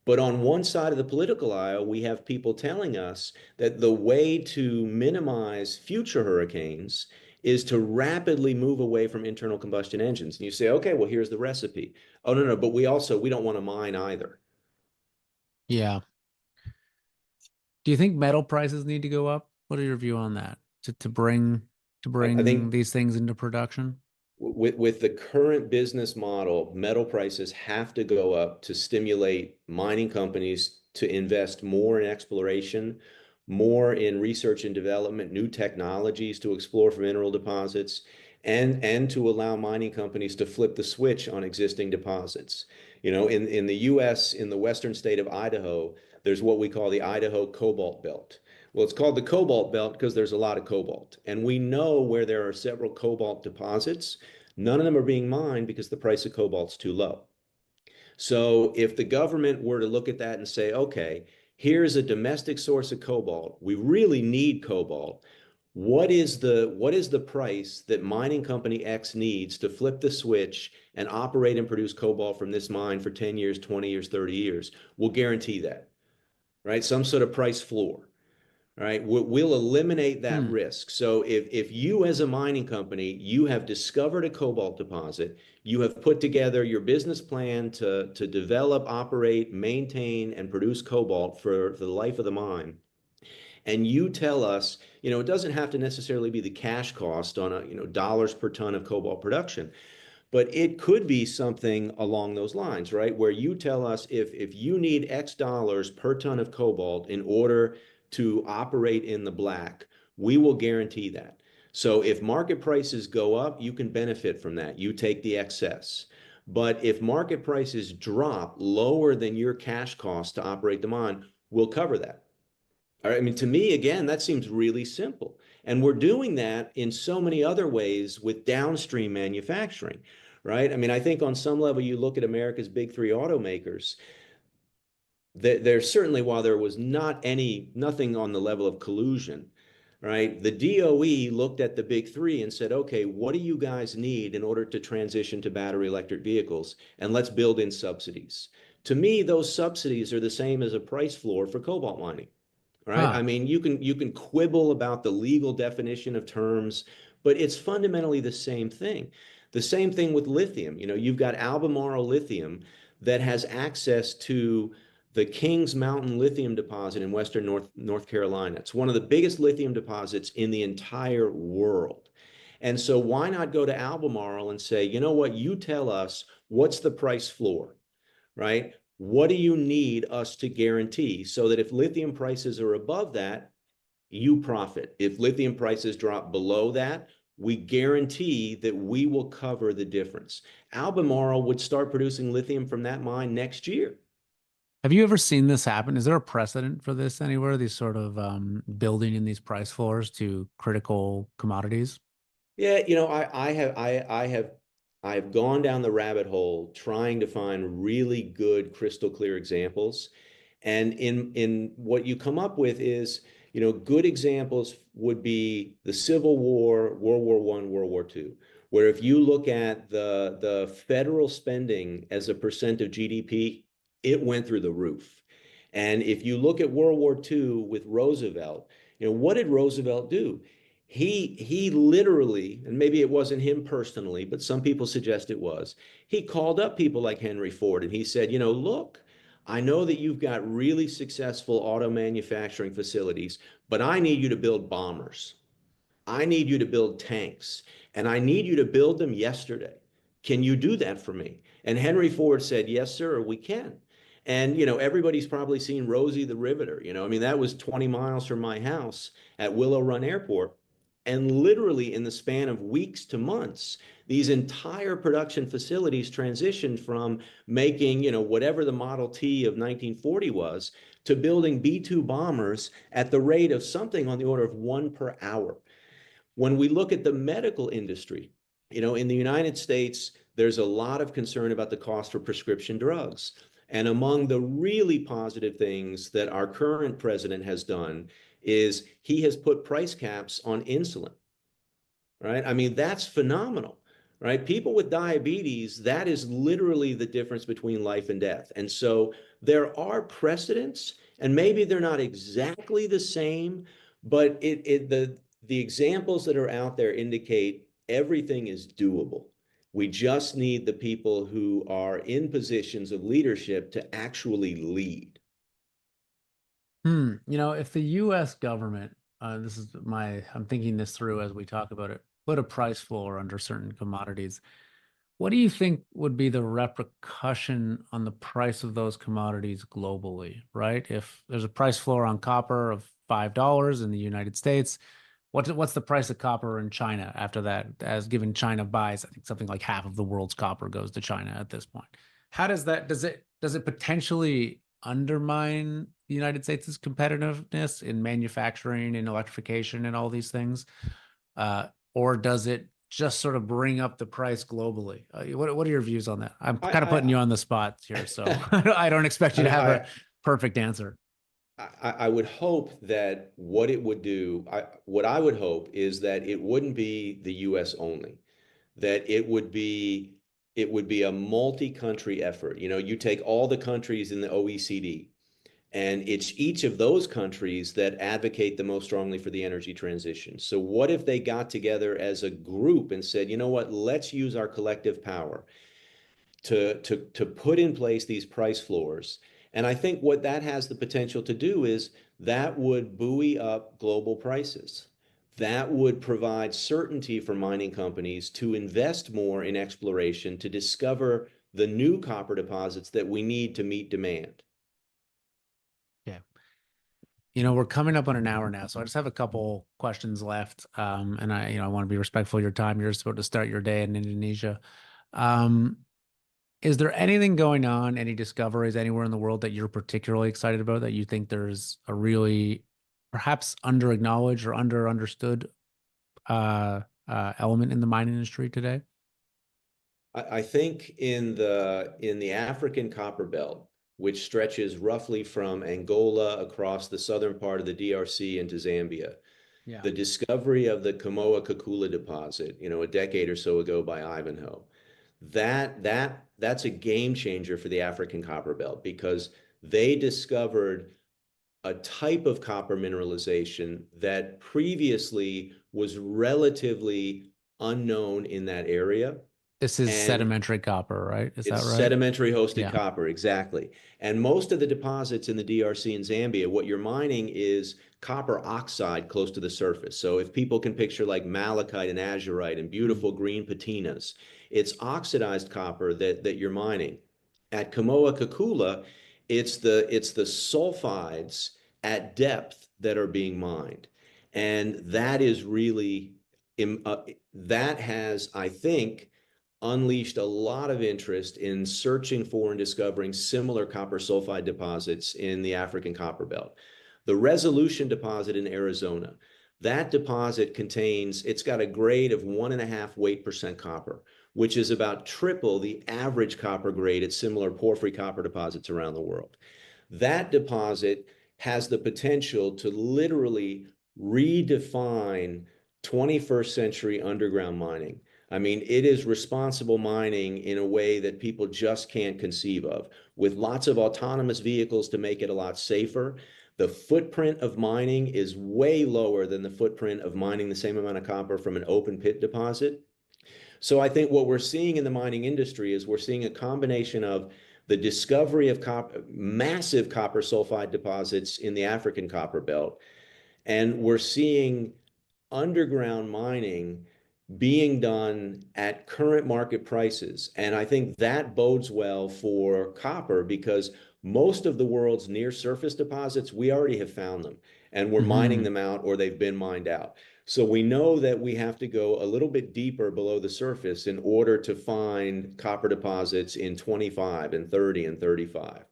But on one side of the political aisle, we have people telling us that the way to minimize future hurricanes is to rapidly move away from internal combustion engines. And you say, okay, well, here's the recipe. Oh, no, no, but we don't want to mine either. Yeah. Do you think metal prices need to go up? What are your view on that to I bring think these things into production? with the current business model, metal prices have to go up to stimulate mining companies to invest more in exploration, more in research and development, new technologies to explore for mineral deposits, and to allow mining companies to flip the switch on existing deposits. In the US, in the western state of Idaho, there's what we call the Idaho Cobalt Belt. Well, it's called the Cobalt Belt because there's a lot of cobalt. And we know where there are several cobalt deposits. None of them are being mined because the price of cobalt's too low. So if the government were to look at that and say, okay, here's a domestic source of cobalt, we really need cobalt. What is the price that mining company X needs to flip the switch and operate and produce cobalt from this mine for 10 years, 20 years, 30 years? We'll guarantee that, right? Some sort of price floor. All right, we'll eliminate that Hmm. risk. So if you as a mining company, you have discovered a cobalt deposit, you have put together your business plan to develop, operate, maintain, and produce cobalt for the life of the mine, and you tell us, it doesn't have to necessarily be the cash cost on dollars per ton of cobalt production, but it could be something along those lines, right? Where you tell us if you need X dollars per ton of cobalt in order to operate in the black, we will guarantee that. So if market prices go up, you can benefit from that. You take the excess. But if market prices drop lower than your cash cost to operate the mine, we'll cover that. All right, I mean, to me, again, that seems really simple. And we're doing that in so many other ways with downstream manufacturing, right? I mean, I think on some level, you look at America's big three automakers, there's certainly, while there was nothing on the level of collusion, right? The DOE looked at the big three and said, okay, what do you guys need in order to transition to battery electric vehicles? And let's build in subsidies. To me, those subsidies are the same as a price floor for cobalt mining, right? I Huh. mean, you can quibble about the legal definition of terms, but it's fundamentally the same thing. The same thing with lithium. You've got Albemarle Lithium that has access to the Kings Mountain lithium deposit in western North Carolina. It's one of the biggest lithium deposits in the entire world. And so why not go to Albemarle and say, you know what, you tell us what's the price floor, right? What do you need us to guarantee so that if lithium prices are above that, you profit? If lithium prices drop below that, we guarantee that we will cover the difference. Albemarle would start producing lithium from that mine next year. Have you ever seen this happen? Is there a precedent for this anywhere? These sort of building in these price floors to critical commodities? Yeah, I've gone down the rabbit hole trying to find really good crystal clear examples. And in what you come up with is, good examples would be the Civil War, World War I, World War II, where if you look at the federal spending as a percent of GDP, it went through the roof. And if you look at World War II with Roosevelt, what did Roosevelt do? He literally, and maybe it wasn't him personally, but some people suggest it was, he called up people like Henry Ford and he said, look, I know that you've got really successful auto manufacturing facilities, but I need you to build bombers. I need you to build tanks, and I need you to build them yesterday. Can you do that for me? And Henry Ford said, yes, sir, we can. And, everybody's probably seen Rosie the Riveter. I mean, that was 20 miles from my house at Willow Run Airport. And literally in the span of weeks to months, these entire production facilities transitioned from making, whatever the Model T of 1940 was, to building B-2 bombers at the rate of something on the order of one per hour. When we look at the medical industry, in the United States, there's a lot of concern about the cost for prescription drugs. And among the really positive things that our current president has done is he has put price caps on insulin, right? I mean, that's phenomenal, right? People with diabetes, that is literally the difference between life and death. And so there are precedents, and maybe they're not exactly the same, but the examples that are out there indicate everything is doable. We just need the people who are in positions of leadership to actually lead. If the US government, I'm thinking this through as we talk about it, put a price floor under certain commodities, what do you think would be the repercussion on the price of those commodities globally, right? If there's a price floor on copper of $5 in the United States, what's the price of copper in China after that? As given China buys, I think something like half of the world's copper goes to China at this point. How does it potentially undermine the United States' competitiveness in manufacturing and electrification and all these things? Or does it just sort of bring up the price globally? What are your views on that? I'm kind of putting I, you on the spot here, so I don't expect you to have a I, perfect answer. I would hope that what it would do, what I would hope is that it wouldn't be the US only, that it would be a multi-country effort. You know, you take all the countries in the OECD, and it's each of those countries that advocate the most strongly for the energy transition. So what if they got together as a group and said, you know what, let's use our collective power to put in place these price floors. And I think what that has the potential to do is that would buoy up global prices. That would provide certainty for mining companies to invest more in exploration to discover the new copper deposits that we need to meet demand. Yeah. We're coming up on an hour now, so I just have a couple questions left. And I want to be respectful of your time. You're supposed to start your day in Indonesia. Um, Is there anything going on, any discoveries anywhere in the world that you're particularly excited about that you think there's a really perhaps under acknowledged or under understood element in the mining industry today? I think in the African copper belt, which stretches roughly from Angola across the southern part of the DRC into Zambia, Yeah. the discovery of the Kamoa-Kakula deposit, you know, a decade or so ago by Ivanhoe, that's a game changer for the African copper belt because they discovered a type of copper mineralization that previously was relatively unknown in that area. This is And sedimentary copper, right? Is it's that right? sedimentary hosted Yeah. copper, exactly. And most of the deposits in the DRC and Zambia, what you're mining is copper oxide close to the surface. So if people can picture like malachite and azurite and Mm. beautiful green patinas, it's oxidized copper that you're mining. At Kamoa-Kakula, it's the sulfides at depth that are being mined. And that is really that has, I think, unleashed a lot of interest in searching for and discovering similar copper sulfide deposits in the African copper belt. The Resolution deposit in Arizona, that deposit it's got a grade of 1.5% copper, which is about triple the average copper grade at similar porphyry copper deposits around the world. That deposit has the potential to literally redefine 21st century underground mining. I mean, it is responsible mining in a way that people just can't conceive of, with lots of autonomous vehicles to make it a lot safer. The footprint of mining is way lower than the footprint of mining the same amount of copper from an open pit deposit. So I think what we're seeing in the mining industry is we're seeing a combination of the discovery of massive copper sulfide deposits in the African copper belt, and we're seeing underground mining being done at current market prices. And I think that bodes well for copper because most of the world's near surface deposits, we already have found them and we're mining Hmm. them out or they've been mined out. So we know that we have to go a little bit deeper below the surface in order to find copper deposits in 25 and 30 and 35.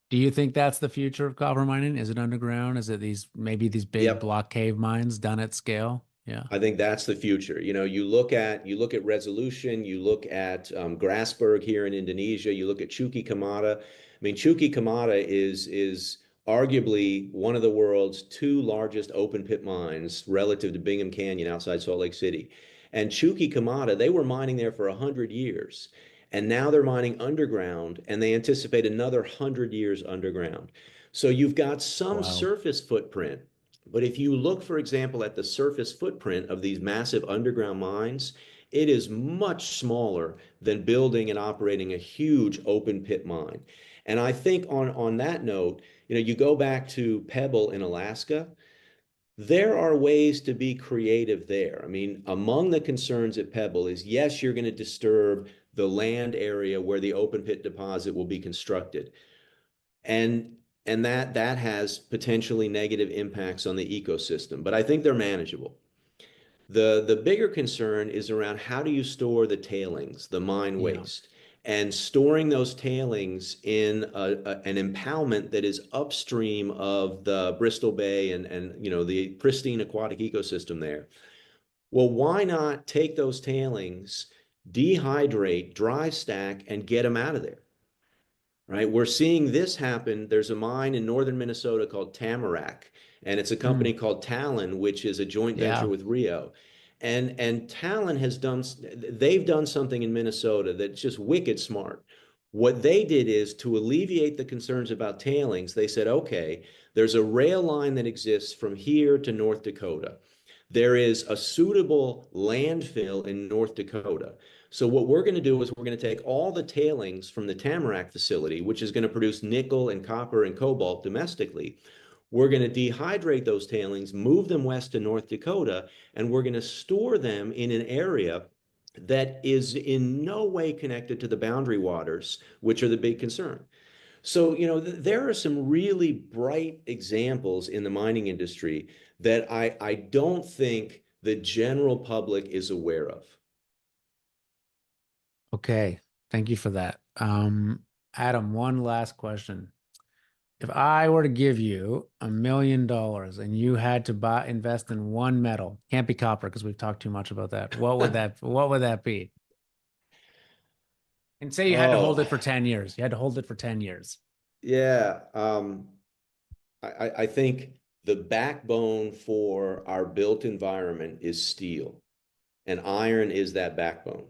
Do you think that's the future of copper mining? Is it underground? Is it these maybe these big Yep. block cave mines done at scale? Yeah. I think that's the future. You look at resolution, you look at Grasberg here in Indonesia, you look at Chuki Kamata. I mean, Chuki Kamata is arguably one of the world's two largest open pit mines relative to Bingham Canyon outside Salt Lake City. And Chuki Kamata, they were mining there for 100 years. And now they're mining underground, and they anticipate another 100 years underground. So you've got some Wow. surface footprint, but if you look, for example, at the surface footprint of these massive underground mines, it is much smaller than building and operating a huge open pit mine. And I think on that note, you go back to Pebble in Alaska, there are ways to be creative there. I mean, among the concerns at Pebble is, yes, you're going to disturb the land area where the open pit deposit will be constructed. And that has potentially negative impacts on the ecosystem, but I think they're manageable. The bigger concern is around how do you store the tailings, the mine Yeah. waste, and storing those tailings in an impoundment that is upstream of the Bristol Bay and the pristine aquatic ecosystem there. Well, why not take those tailings, dehydrate, dry stack, and get them out of there? Right? We're seeing this happen. There's a mine in northern Minnesota called Tamarack, and it's a company Mm. called Talon, which is a joint venture Yeah. with Rio. And Talon they've done something in Minnesota that's just wicked smart. What they did is to alleviate the concerns about tailings, they said, okay, there's a rail line that exists from here to North Dakota. There is a suitable landfill in North Dakota. So what we're going to do is we're going to take all the tailings from the Tamarack facility, which is going to produce nickel and copper and cobalt domestically. We're going to dehydrate those tailings, move them west to North Dakota, and we're going to store them in an area that is in no way connected to the boundary waters, which are the big concern. So, there are some really bright examples in the mining industry that I don't think the general public is aware of. Okay. Thank you for that. Adam, one last question. If I were to give you $1 million and you had to invest in one metal, can't be copper because we've talked too much about that. What would that be? And say you had to hold Oh, it for 10 years. You had to hold it for 10 years. yeah. I think the backbone for our built environment is steel, and iron is that backbone.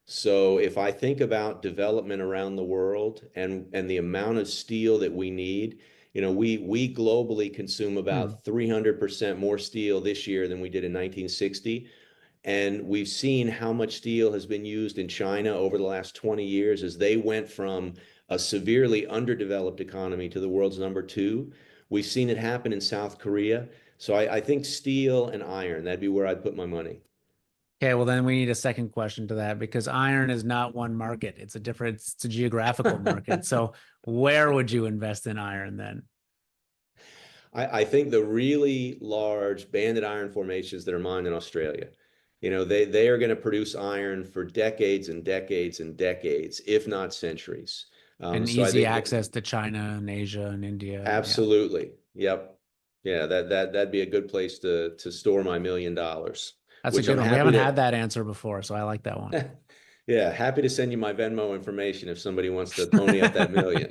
So if I think about development around the world and the amount of steel that we need, we globally consume Hmm. about 300% more steel this year than we did in 1960. And we've seen how much steel has been used in China over the last 20 years as they went from a severely underdeveloped economy to the world's number two. We've seen it happen in South Korea. So I think steel and iron, that'd be where I'd put my money. Okay, well then we need a second question to that because iron is not one market. It's a geographical market. So where would you invest in iron then? I think the really large banded iron formations that are mined in Australia, they are going to produce iron for decades and decades and decades, if not centuries. And So I easy think that access to China and Asia and India. Yeah. absolutely, yep, yeah, that'd be a good place to store my $1 million, That's a which good I'm one. We happy haven't to. had that answer before, so I like that one. Yeah, happy to send you my Venmo information if somebody wants to pony up that million.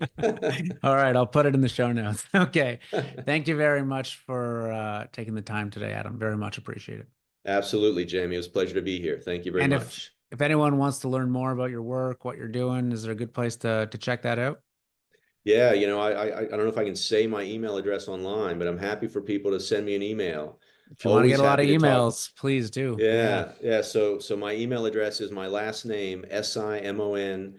All right, I'll put it in the show notes. Okay. Thank you very much for taking the time today, Adam. Very much appreciated. Absolutely, Jamie. It was a pleasure to be here. Thank you very And much. if anyone wants to learn more about your work, what you're doing, is there a good place to check that out? Yeah, I don't know if I can say my email address online, but I'm happy for people to send me an email. If you want to get Always a lot of happy to talk. emails, please do. Yeah. Yeah, yeah. So my email address is my last name, SIMONAC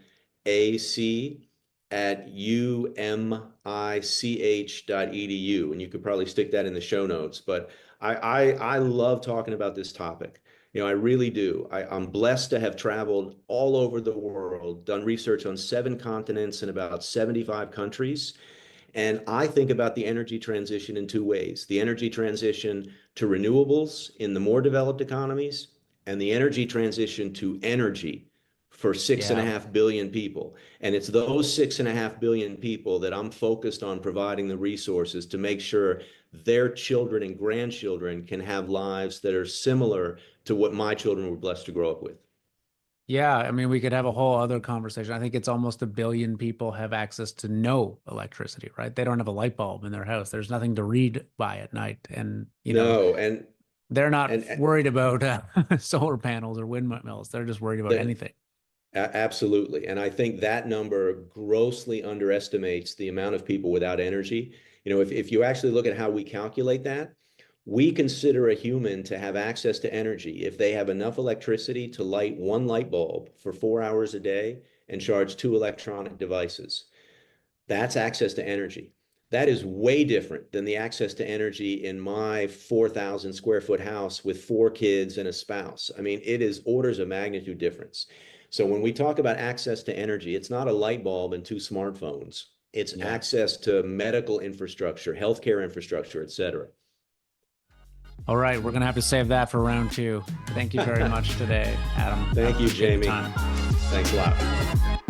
@umich.edu. And you could probably stick that in the show notes. But I love talking about this topic. I really do. I'm blessed to have traveled all over the world, done research on 7 continents and about 75 countries. And I think about the energy transition in two ways: the energy transition to renewables in the more developed economies, and the energy transition to energy for six and a Yeah. half billion people. And it's those 6.5 billion people that I'm focused on providing the resources to make sure their children and grandchildren can have lives that are similar to what my children were blessed to grow up with. Yeah, I mean, we could have a whole other conversation. I think it's almost 1 billion people have access to no electricity, right? They don't have a light bulb in their house. There's nothing to read by at night. And, No, they're not and worried about solar panels or windmills. They're just worried about the, anything. Absolutely. And I think that number grossly underestimates the amount of people without energy. If you actually look at how we calculate that, we consider a human to have access to energy if they have enough electricity to light one light bulb for 4 hours a day and charge two electronic devices. That's access to energy. That is way different than the access to energy in my 4,000 square foot house with four kids and a spouse. I mean, it is orders of magnitude difference. So when we talk about access to energy, it's not a light bulb and two smartphones. It's Yeah. access to medical infrastructure, healthcare infrastructure, et cetera. All right, we're gonna have to save that for round two. Thank you very much today, Adam. I Thank you, appreciate the Jamie. time. Thanks a lot.